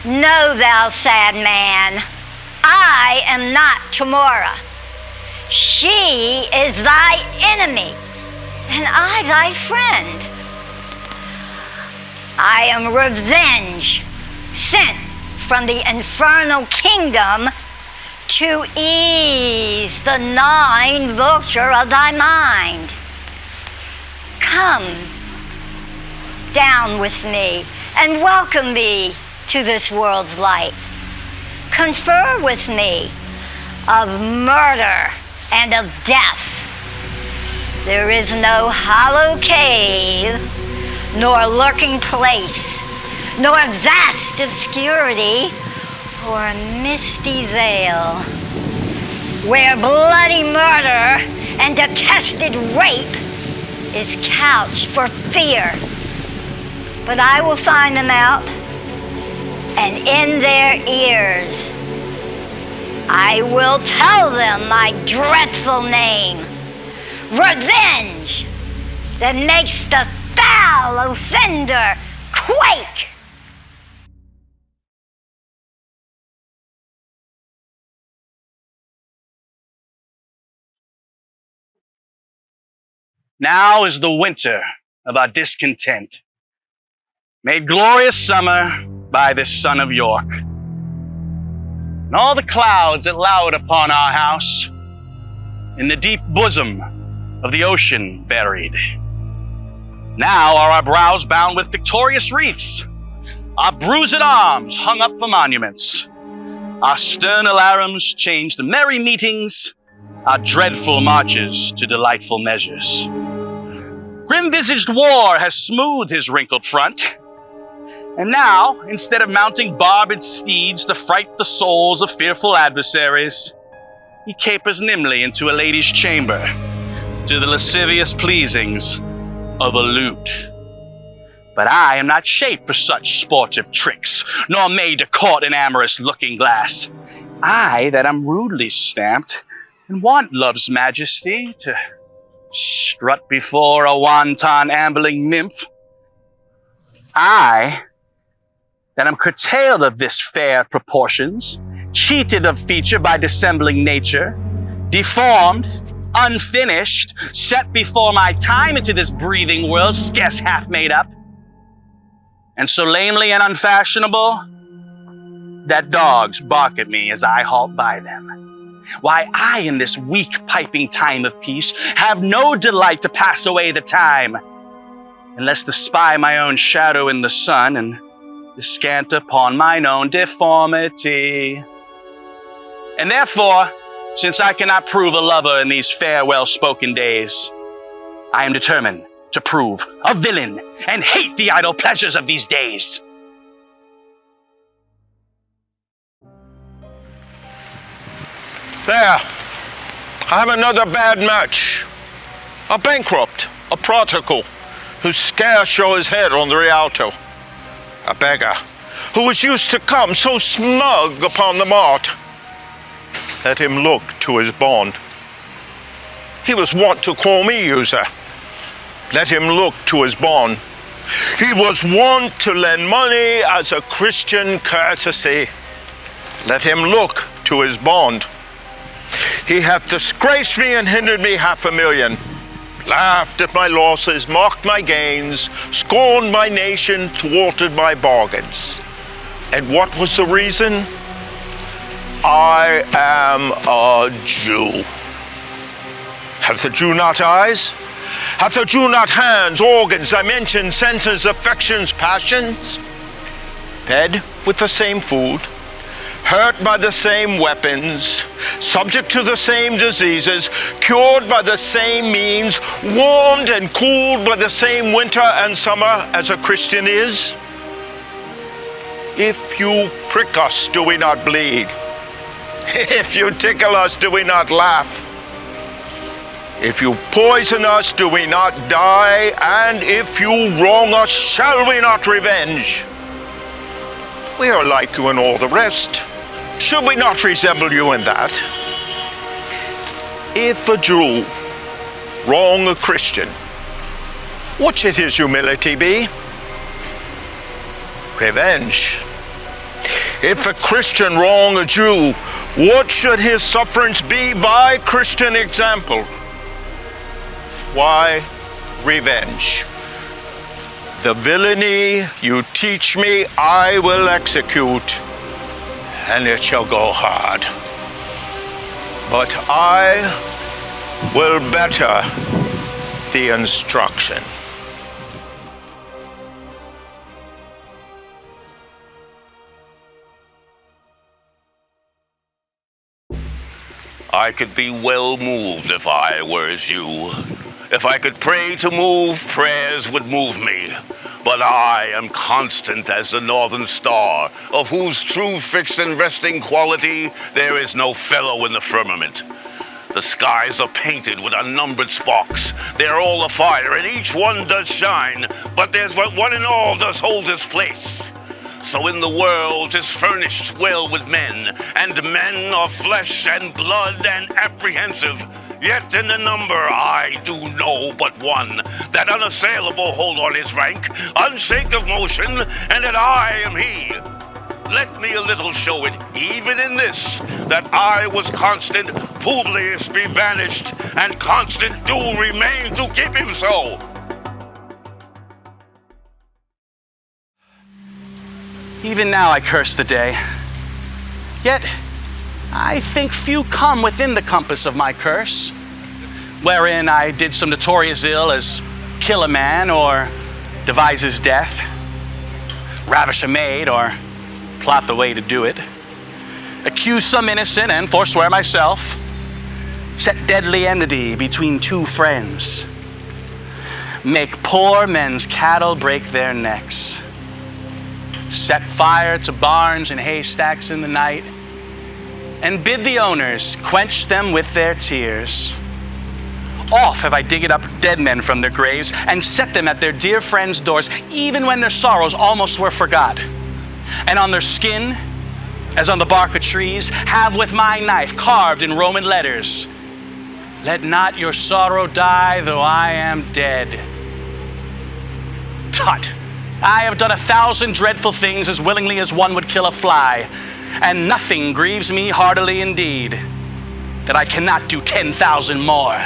Know thou, sad man, I am not Tamora. She is thy enemy, and I thy friend. I am revenge, sent from the infernal kingdom to ease the gnawing vulture of thy mind. Come down with me and welcome me to this world's light. Confer with me of murder and of death. There is no hollow cave, nor lurking place, nor vast obscurity, or misty veil, where bloody murder and detested rape is couched for fear. But I will find them out, and in their ears I will tell them my dreadful name, revenge that makes the foul offender quake. Now is the winter of our discontent, made glorious summer by this son of York. And all the clouds that lowered upon our house, in the deep bosom of the ocean buried. Now are our brows bound with victorious wreaths, our bruised arms hung up for monuments, our stern alarums changed to merry meetings, our dreadful marches to delightful measures. Grim-visaged war has smoothed his wrinkled front, and now, instead of mounting barbed steeds to fright the souls of fearful adversaries, he capers nimbly into a lady's chamber to the lascivious pleasings of a lute. But I am not shaped for such sportive tricks, nor made to court an amorous looking-glass. I, that am rudely stamped, and want love's majesty to strut before a wanton ambling nymph. I, that am curtailed of this fair proportions, cheated of feature by dissembling nature, deformed, unfinished, set before my time into this breathing world scarce half made up, and so lamely and unfashionable that dogs bark at me as I halt by them. Why, I in this weak piping time of peace have no delight to pass away the time, unless to spy my own shadow in the sun and descant upon mine own deformity. And therefore, since I cannot prove a lover in these fair, well-spoken days, I am determined to prove a villain and hate the idle pleasures of these days. There, I have another bad match. A bankrupt, a prodigal, who scarce show his head on the Rialto. A beggar, who was used to come so smug upon the mart. Let him look to his bond. He was wont to call me user. Let him look to his bond. He was wont to lend money as a Christian courtesy. Let him look to his bond. He hath disgraced me and hindered me $500,000, laughed at my losses, mocked my gains, scorned my nation, thwarted my bargains. And what was the reason? I am a Jew. Hath the Jew not eyes? Hath the Jew not hands, organs, dimensions, senses, affections, passions? Fed with the same food, hurt by the same weapons, subject to the same diseases, cured by the same means, warmed and cooled by the same winter and summer as a Christian is? If you prick us, do we not bleed? If you tickle us, do we not laugh? If you poison us, do we not die? And if you wrong us, shall we not revenge? We are like you in all the rest. Should we not resemble you in that? If a Jew wrong a Christian, what should his humility be? Revenge. If a Christian wrong a Jew, what should his sufferance be by Christian example? Why, revenge. The villainy you teach me, I will execute, and it shall go hard. But I will better the instruction. I could be well moved if I were as you. If I could pray to move, prayers would move me. But I am constant as the northern star, of whose true fixed and resting quality there is no fellow in the firmament. The skies are painted with unnumbered sparks. They are all afire, and each one does shine, but there's but one in all does hold his place. So in the world is furnished well with men, and men are flesh and blood and apprehensive. Yet in the number I do know but one, that unassailable hold on his rank, unshake of motion, and that I am he. Let me a little show it, even in this, that I was constant, Publius be banished, and constant do remain to keep him so. Even now I curse the day. Yet I think few come within the compass of my curse, wherein I did some notorious ill as kill a man or devise his death, ravish a maid or plot the way to do it, accuse some innocent and forswear myself, set deadly enmity between two friends, make poor men's cattle break their necks, set fire to barns and haystacks in the night, and bid the owners quench them with their tears. Oft have I digged up dead men from their graves and set them at their dear friends' doors, even when their sorrows almost were forgot. And on their skin, as on the bark of trees, have with my knife carved in Roman letters, "Let not your sorrow die, though I am dead." Tut! I have done 1,000 dreadful things as willingly as one would kill a fly, and nothing grieves me heartily indeed, that I cannot do 10,000 more.